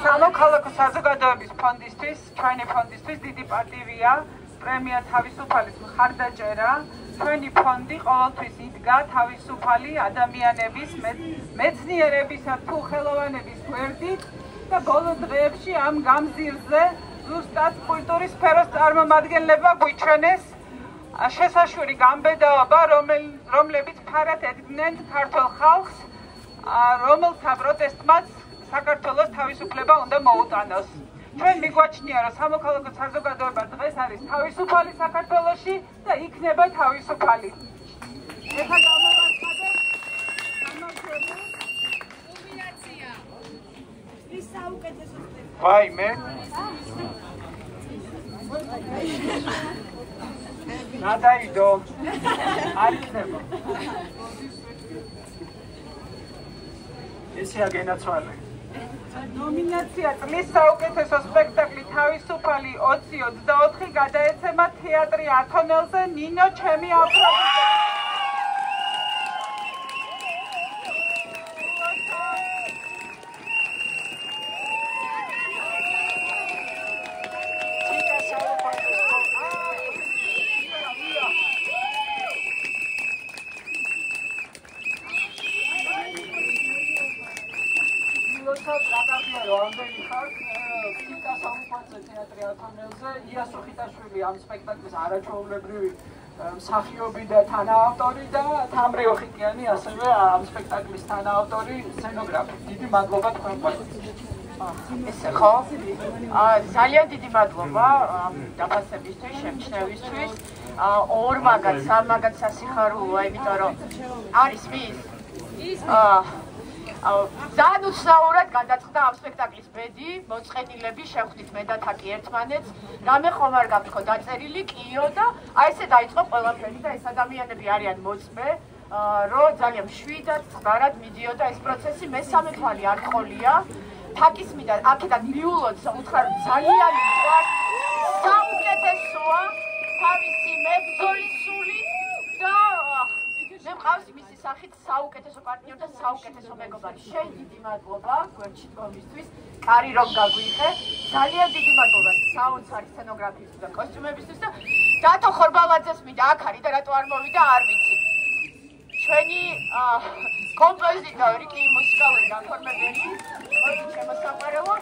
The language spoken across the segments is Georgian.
სამოქალაქო საზოგადოების ფონდისთვის, ჩვენი ფონდისთვის დიდი პატივია პრემია თავისუფალის მხარდაჭერა. ჩვენი ფონდი ყოველთვის იდგა თავისუფალი ადამიანების, მეცნიერებისა თუ ხელოვანების გვერდით და ბოლო დღეებში ამ გამზირზე ზუსტად კულტურის სფეროს წარმომადგენლებმა გვიჩვენეს შესაშველი გამბედაობა, რომლებიც ფარად ედგნენ ქართულ ხალხს, რომელთა პროტესტმაც საქართველოს თავისუფლება უნდა მოუტანოს. ჩვენ მიგვაჩნია, რომ სამოქალაქო საზოგადოება დღეს არის თავისუფალი საქართველოში და იქნება თავისუფალი. ეხლა გამოვაცხადოთ კომბინაცია. ის საუკეთესო ვაიმე. ნადაიდო. არ იქნება. ესეა გენაცვალე. ნომინაცია წლის საუკეთესო სპექტაკლი თავისუფალი 2024 გადაეცემა თეატრი ათონელზე ნინო ჩემი აფროდიტე. იასო ხიტაშვილი ამ სპექტაკლის არაჩვეულებრივი მსახიობი და თანაავტორი და თამრიო ხიტიანი ასევე ამ სპექტაკლის თანაავტორი, სცენოგრაფი. დიდი მადლობა თქვენს. ესე ხო? ძალიან დიდი მადლობა დაფასებისთვის, შემჩნევისთვის. ორ მაგათ, სამ მაგათ სასიხარულოა, იმიტომ რომ არის მის ძალიან უცნაურად გადაწყდა ამ სპექტაკლის ბედი, მოწყენილები, შევხვდით მე და თაკი ერთმანეთს, რამე ხომ არ გაგთქო დაწერილი, კიო და აი ესე დაიწყო ყველაფერი და ეს ადამიანები არიან მოწმე, რომ ძალიან მშვიდად, წყნარად მიდიოდა ეს პროცესი, მესამე თვალი არ ყოლია, თაკის მიდან აქედან მიულოდ უთხრა რომ ძალიან მიყვარს, საუკეთესოა, თავისი მებრძოლის სული და მე მყავს მისი სახით საუკეთესო პარტნიორი და საუკეთესო მეგობარი. შენ დიდი მადლობა გვერდში დგომისთვის, კარი რომ გაგვიღე. ძალიან დიდი მადლობა საოცარი სცენოგრაფისთვის და კოსტიუმებისთვის და დათო ხორბალაძეს მინდა აქ არის და რატო არ მოვიდა არ ვიცი. ჩვენი კომპოზიტორი კი მუსიკალური განხორციელებელი, მოდი შემოსაყვარელო.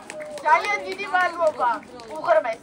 ძალიან დიდი მადლობა უღრმეს.